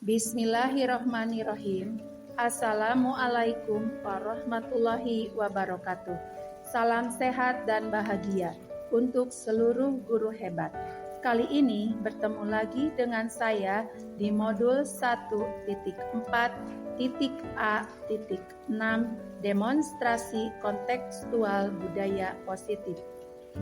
Bismillahirrahmanirrahim. Assalamualaikum warahmatullahi wabarakatuh. Salam sehat dan bahagia untuk seluruh guru hebat. Kali ini bertemu lagi dengan saya di modul 1.4.A.6 demonstrasi kontekstual budaya positif.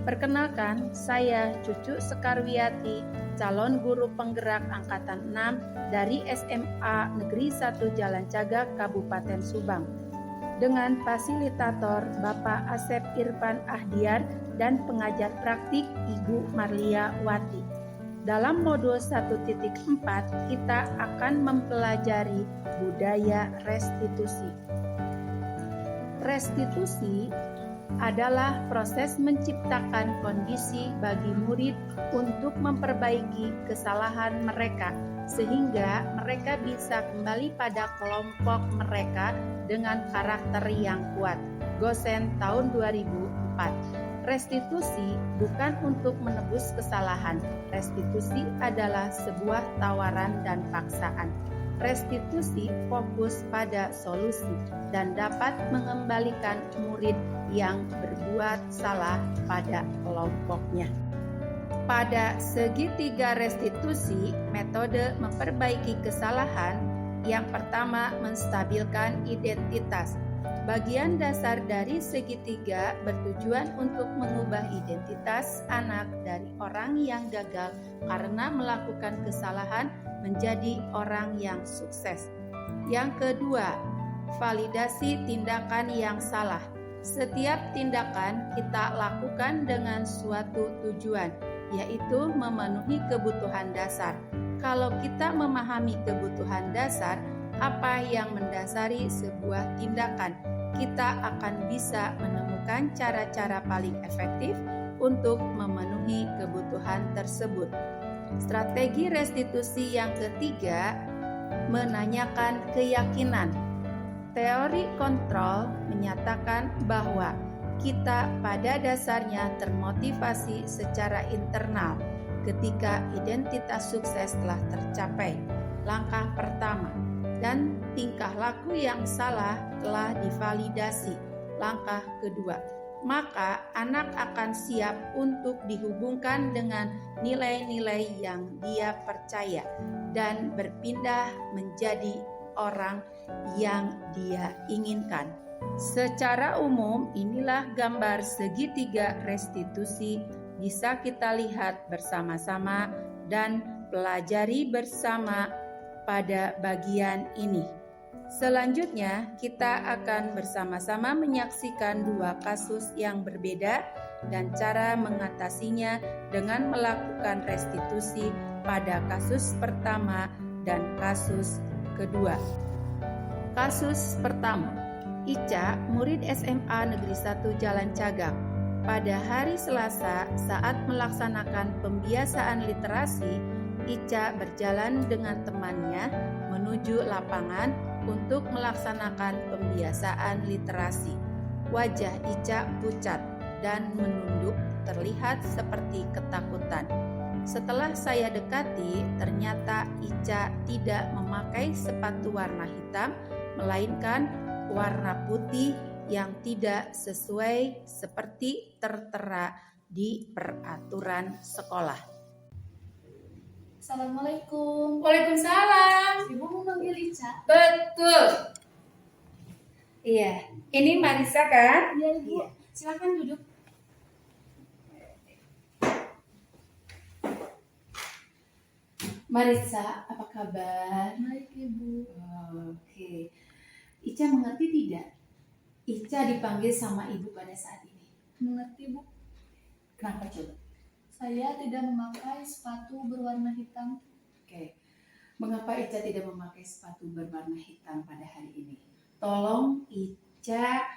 Perkenalkan, saya Cucu Sekarwiati, calon guru penggerak angkatan 6 dari SMA Negeri 1 Jalan Cagak, Kabupaten Subang. Dengan fasilitator Bapak Asep Irfan Ahdiar dan pengajar praktik Ibu Marlia Wati. Dalam modul 1.4 kita akan mempelajari budaya restitusi. Restitusi adalah proses menciptakan kondisi bagi murid untuk memperbaiki kesalahan mereka sehingga mereka bisa kembali pada kelompok mereka dengan karakter yang kuat. Gosen tahun 2004. Restitusi bukan untuk menebus kesalahan. Restitusi adalah sebuah tawaran dan paksaan. Restitusi fokus pada solusi dan dapat mengembalikan murid yang berbuat salah pada kelompoknya. Pada segitiga restitusi, metode memperbaiki kesalahan yang pertama menstabilkan identitas. Bagian dasar dari segitiga bertujuan untuk mengubah identitas anak dari orang yang gagal karena melakukan kesalahan menjadi orang yang sukses. Yang kedua, validasi tindakan yang salah. Setiap tindakan kita lakukan dengan suatu tujuan, yaitu memenuhi kebutuhan dasar. Kalau kita memahami kebutuhan dasar, apa yang mendasari sebuah tindakan, kita akan bisa menemukan cara-cara paling efektif untuk memenuhi kebutuhan tersebut. Strategi restitusi yang ketiga, menanyakan keyakinan. Teori kontrol menyatakan bahwa kita pada dasarnya termotivasi secara internal ketika identitas sukses telah tercapai. Langkah pertama, dan tingkah laku yang salah telah divalidasi. Langkah kedua, maka anak akan siap untuk dihubungkan dengan nilai-nilai yang dia percaya dan berpindah menjadi orang yang dia inginkan. Secara umum, inilah gambar segitiga restitusi bisa kita lihat bersama-sama dan pelajari bersama pada bagian ini. Selanjutnya, kita akan bersama-sama menyaksikan dua kasus yang berbeda dan cara mengatasinya dengan melakukan restitusi pada kasus pertama dan kasus kedua. Kasus pertama, Ica, murid SMA Negeri 1 Jalan Cagak. Pada hari Selasa, saat melaksanakan pembiasaan literasi, Ica berjalan dengan temannya menuju lapangan untuk melaksanakan pembiasaan literasi. Wajah Ica pucat dan menunduk, terlihat seperti ketakutan. Setelah saya dekati, ternyata Ica tidak memakai sepatu warna hitam, melainkan warna putih yang tidak sesuai seperti tertera di peraturan sekolah. Assalamualaikum. Waalaikumsalam. Ibu mau manggil Ica? Betul. Iya, ini Marisa kan? Iya, Ibu. Silakan duduk. Marisa, apa kabar? Baik, Ibu. Oke. Ica mengerti tidak? Ica dipanggil sama ibu pada saat ini. Mengerti, Bu? Kenapa coba? Saya tidak memakai sepatu berwarna hitam. Oke. Mengapa Ica tidak memakai sepatu berwarna hitam pada hari ini? Tolong Ica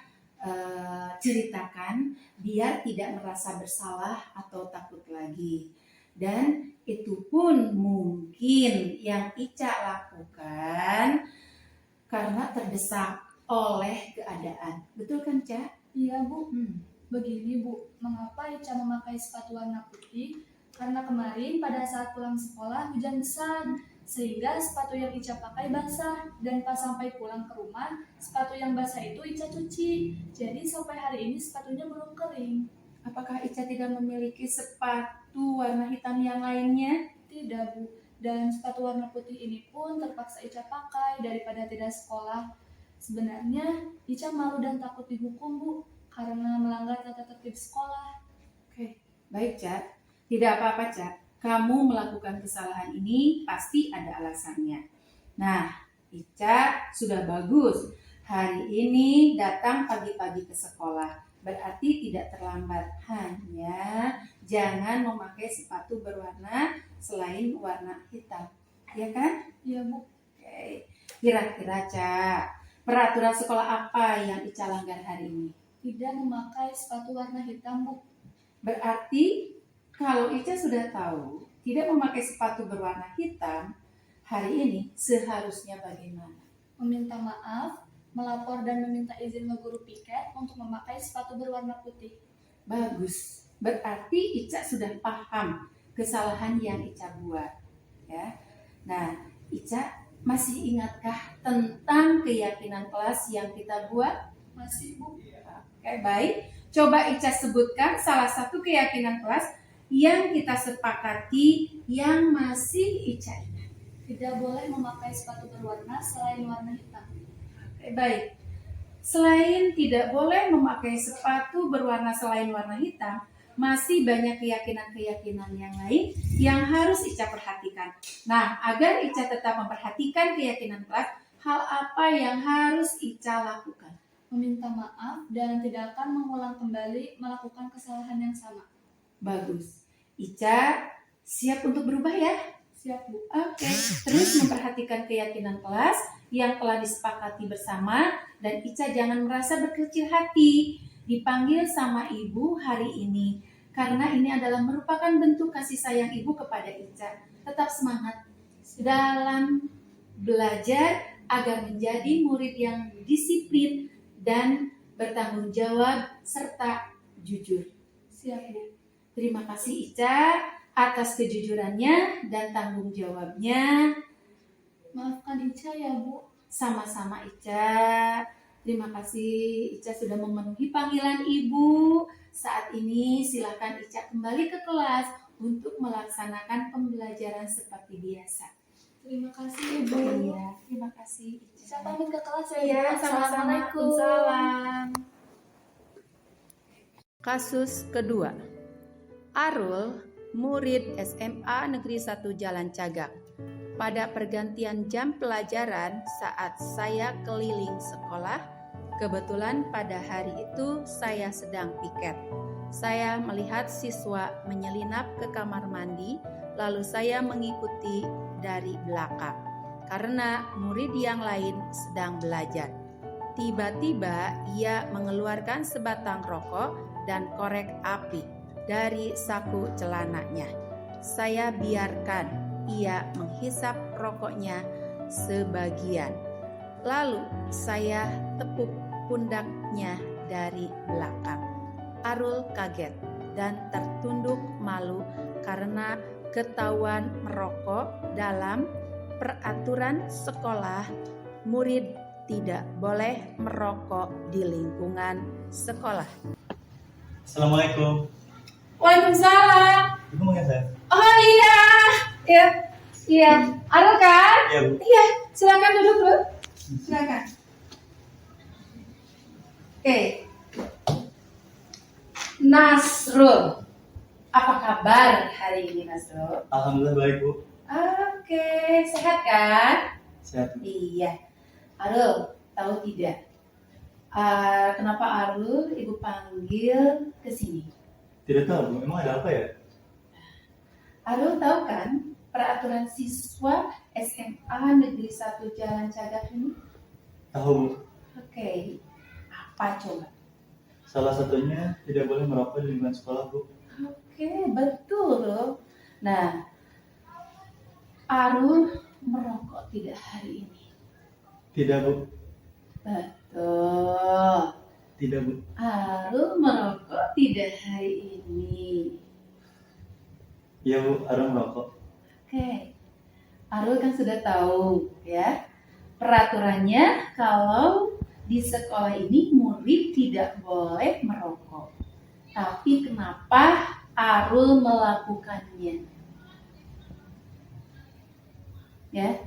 ceritakan biar tidak merasa bersalah atau takut lagi. Dan itu pun mungkin yang Ica lakukan karena terdesak oleh keadaan. Betul kan, Ca? Iya, Bu. Begini, Bu, mengapa Ica memakai sepatu warna putih? Karena kemarin pada saat pulang sekolah hujan besar. sehingga sepatu yang Ica pakai basah, dan pas sampai pulang ke rumah, sepatu yang basah itu Ica cuci. Jadi sampai hari ini sepatunya belum kering. Apakah Ica tidak memiliki sepatu warna hitam yang lainnya? Tidak, Bu. Dan sepatu warna putih ini pun terpaksa Ica pakai daripada tidak sekolah. Sebenarnya Ica malu dan takut dihukum, Bu, karena melanggar tata tertib sekolah. Oke, baik Ca. Tidak apa-apa Ca. Kamu melakukan kesalahan ini pasti ada alasannya. Nah, Ica sudah bagus. Hari ini datang pagi-pagi ke sekolah. Berarti tidak terlambat. Hanya jangan memakai sepatu berwarna selain warna hitam. Ya kan? Iya, Bu. Oke. Kira-kira Ca, peraturan sekolah apa yang Ica langgar hari ini? Tidak memakai sepatu warna hitam, Bu. Berarti kalau Ica sudah tahu tidak memakai sepatu berwarna hitam, hari ini seharusnya bagaimana? Meminta maaf, melapor dan meminta izin ke guru piket untuk memakai sepatu berwarna putih. Bagus. Berarti Ica sudah paham kesalahan yang Ica buat. Ya. Nah, Ica masih ingatkah tentang keyakinan kelas yang kita buat? Masih, Bu. Oke, baik. Coba Ica sebutkan salah satu keyakinan kelas yang kita sepakati yang masih Ica ingat. Tidak boleh memakai sepatu berwarna selain warna hitam. Oke, baik. Selain tidak boleh memakai sepatu berwarna selain warna hitam, masih banyak keyakinan-keyakinan yang lain yang harus Ica perhatikan. Nah, agar Ica tetap memperhatikan keyakinan kelas, hal apa yang harus Ica lakukan? Meminta maaf dan tidak akan mengulang kembali melakukan kesalahan yang sama. Bagus. Ica siap untuk berubah ya? Siap, Bu. Oke. Terus memperhatikan keyakinan kelas yang telah disepakati bersama, dan Ica jangan merasa berkecil hati dipanggil sama ibu hari ini, karena ini adalah merupakan bentuk kasih sayang ibu kepada Ica. Tetap semangat dalam belajar agar menjadi murid yang disiplin dan bertanggung jawab serta jujur. Siap, Bu. Terima kasih Ica atas kejujurannya dan tanggung jawabnya. Maafkan Ica ya, Bu. Sama-sama Ica. Terima kasih Ica sudah memenuhi panggilan Ibu. Saat ini silakan Ica kembali ke kelas untuk melaksanakan pembelajaran seperti biasa. Terima kasih, Ibu. Iya, terima kasih Ica. Ica pamit ke kelas ya, Iya, Bu. sama-sama. Assalamualaikum. Salam. Kasus kedua. Arul, murid SMA Negeri 1 Jalan Cagak. Pada pergantian jam pelajaran saat saya keliling sekolah, kebetulan pada hari itu saya sedang piket. Saya melihat siswa menyelinap ke kamar mandi, lalu saya mengikuti dari belakang karena murid yang lain sedang belajar. Tiba-tiba ia mengeluarkan sebatang rokok dan korek api dari saku celananya. Saya biarkan ia menghisap rokoknya sebagian. Lalu saya tepuk pundaknya dari belakang. Arul kaget dan tertunduk malu karena ketahuan merokok. Dalam peraturan sekolah, murid tidak boleh merokok di lingkungan sekolah. Assalamualaikum. Waalaikumsalam. Ibu manggil saya? Oh iya. Iya. Arul kan? Iya, Bu. Iya, silakan duduk dulu. Silakan. Oke. Nasrul, apa kabar hari ini Nasrul? Alhamdulillah baik, Bu. Oke, sehat kan? Sehat. Iya. Arul, tahu tidak? Kenapa Arul ibu panggil ke sini? Tidak tahu, Bu. Emang ada apa ya? Arul tahu kan peraturan siswa SMA Negeri 1 Jalan Cagak ini? Tahu, Bu. Oke. Apa coba? Salah satunya tidak boleh merokok di lingkungan sekolah, Bu. Oke, betul loh. Nah, Arul merokok tidak hari ini? Tidak, Bu. Betul. Tidak, Bu. Arul merokok tidak hari ini. Iya, Bu. Arul merokok. Oke. Arul kan sudah tahu ya. Peraturannya kalau di sekolah ini murid tidak boleh merokok. Tapi kenapa Arul melakukannya? Ya,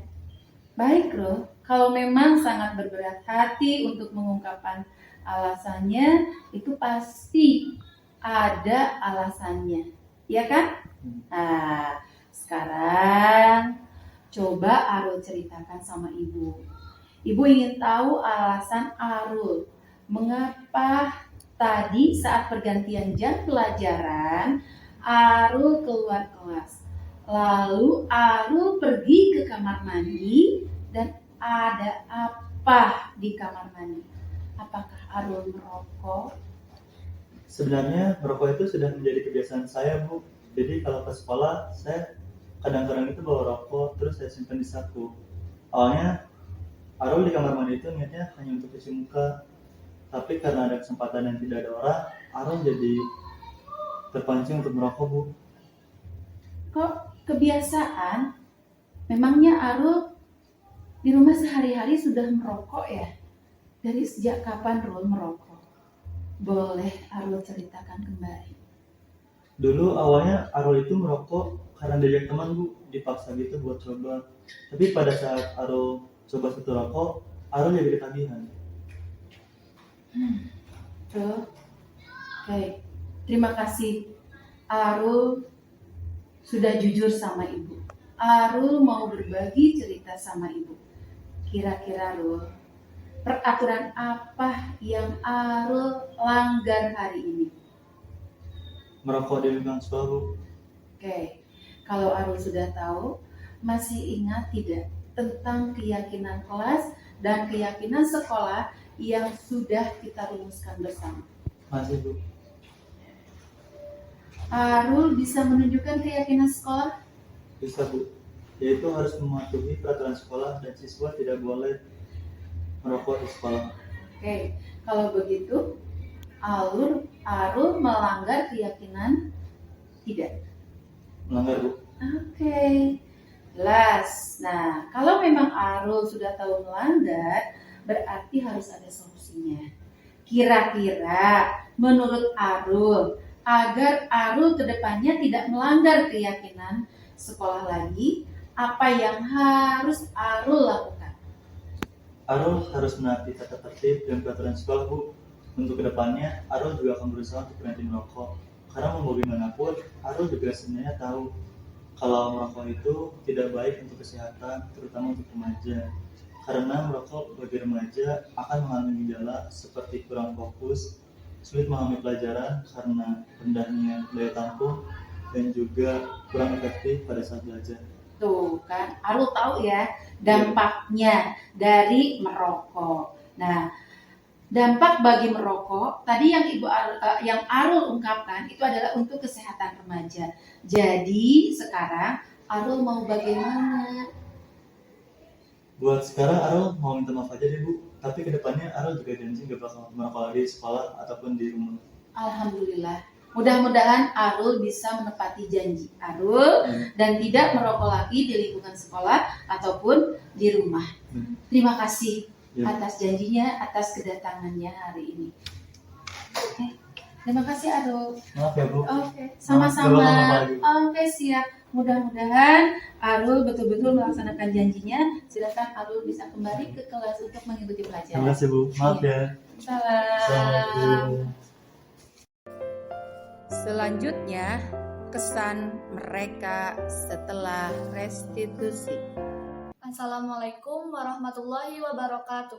baik loh. Kalau memang sangat berberat hati untuk mengungkapkan alasannya, itu pasti ada alasannya, ya kan? Nah, sekarang coba Arul ceritakan sama ibu. Ibu ingin tahu alasan Arul mengapa tadi saat pergantian jam pelajaran Arul keluar kelas. Lalu Arul pergi ke kamar mandi dan ada apa di kamar mandi? Apakah Arul merokok? Sebenarnya merokok itu sudah menjadi kebiasaan saya, Bu. Jadi kalau ke sekolah, saya kadang-kadang itu bawa rokok, terus saya simpan di saku. Awalnya, Arul di kamar mandi itu niatnya hanya untuk cuci muka. Tapi karena ada kesempatan dan tidak ada orang, Arul jadi terpancing untuk merokok, Bu. Kok kebiasaan? Memangnya Arul di rumah sehari-hari sudah merokok ya? Dari sejak kapan Arul merokok? Boleh Arul ceritakan kembali. Dulu awalnya Arul itu merokok karena diajak teman, Bu, dipaksa gitu buat coba. Tapi pada saat Arul coba satu rokok, Arul jadi ketagihan. Tuh, baik. Terima kasih. Arul sudah jujur sama ibu. Arul mau berbagi cerita sama ibu. Kira-kira Arul, peraturan apa yang Arul langgar hari ini? Merokok di lingkungan sekolah, Bu. Oke, kalau Arul sudah tahu, masih ingat tidak tentang keyakinan kelas dan keyakinan sekolah yang sudah kita rumuskan bersama? Masih, Bu. Arul bisa menunjukkan keyakinan sekolah? Bisa, Bu. Yaitu harus mematuhi peraturan sekolah dan siswa tidak boleh merokok di sekolah. Oke, kalau begitu Arul melanggar keyakinan tidak? Melanggar, Bu. Oke, jelas. Nah, kalau memang Arul sudah tahu melanggar, berarti harus ada solusinya. Kira-kira menurut Arul, agar Arul kedepannya tidak melanggar keyakinan sekolah lagi, apa yang harus Arul lakukan? Arul harus menaati tata tertib dan peraturan sekolah, Bu. Untuk kedepannya, Arul juga akan berusaha untuk berhenti merokok. Karena mau bagaimanapun, Arul juga sebenarnya tahu kalau merokok itu tidak baik untuk kesehatan, terutama untuk remaja. Karena merokok bagi remaja akan mengalami gejala seperti kurang fokus, sulit memahami pelajaran karena rendahnya daya tampung, dan juga kurang efektif pada saat belajar. Tuh kan, Arul tahu ya dampaknya dari merokok. Nah, dampak bagi merokok tadi yang yang Arul ungkapkan itu adalah untuk kesehatan remaja. Jadi sekarang Arul mau bagaimana? Buat sekarang Arul mau minta maaf aja deh, Bu. Tapi kedepannya Arul juga janji gak bakal merokok lagi di sekolah ataupun di rumah. Alhamdulillah. Mudah-mudahan Arul bisa menepati janji Arul dan tidak merokok lagi di lingkungan sekolah ataupun di rumah. Terima kasih atas janjinya, atas kedatangannya hari ini. Oke. Terima kasih Arul. Maaf ya, Bu. Oke, sama-sama. Oke, siap. Mudah-mudahan Arul betul-betul melaksanakan janjinya. Silakan Arul bisa kembali ke kelas untuk mengikuti pelajaran. Terima kasih, Bu. Maaf ya. Salam. Assalamualaikum. Selanjutnya, kesan mereka setelah restitusi. Assalamualaikum warahmatullahi wabarakatuh.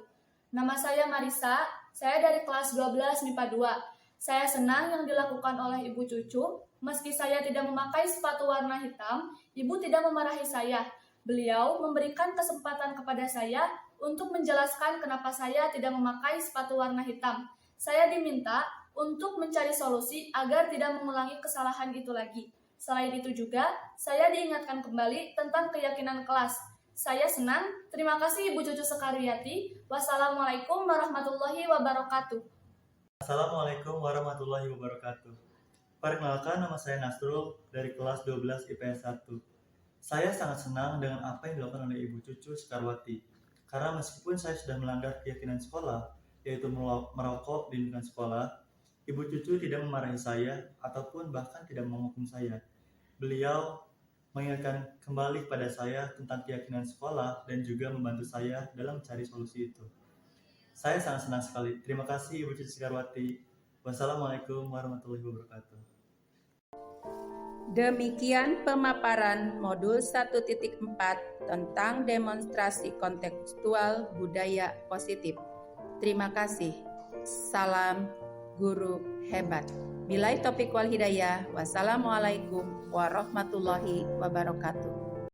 Nama saya Marisa, saya dari kelas 12 MIPA 2. Saya senang yang dilakukan oleh Ibu Cucu. Meski saya tidak memakai sepatu warna hitam, Ibu tidak memarahi saya. Beliau memberikan kesempatan kepada saya untuk menjelaskan kenapa saya tidak memakai sepatu warna hitam. Saya diminta untuk mencari solusi agar tidak mengulangi kesalahan itu lagi. Selain itu juga, saya diingatkan kembali tentang keyakinan kelas. Saya senang. Terima kasih Ibu Cucu Sekaryati. Wassalamualaikum warahmatullahi wabarakatuh. Assalamualaikum warahmatullahi wabarakatuh. Perkenalkan, nama saya Nasrul dari kelas 12 IPS 1. Saya sangat senang dengan apa yang dilakukan oleh Ibu Cucu Sekarwati. Karena meskipun saya sudah melanggar keyakinan sekolah, yaitu merokok di lingkungan sekolah, Ibu Cucu tidak memarahi saya ataupun bahkan tidak menghukum saya. Beliau mengingatkan kembali pada saya tentang keyakinan sekolah dan juga membantu saya dalam mencari solusi itu. Saya sangat senang sekali. Terima kasih Ibu Cucu Sekarwati. Wassalamualaikum warahmatullahi wabarakatuh. Demikian pemaparan modul 1.4 tentang demonstrasi kontekstual budaya positif. Terima kasih. Salam guru hebat. Bilai taufiq wal hidayah. Wassalamualaikum warahmatullahi wabarakatuh.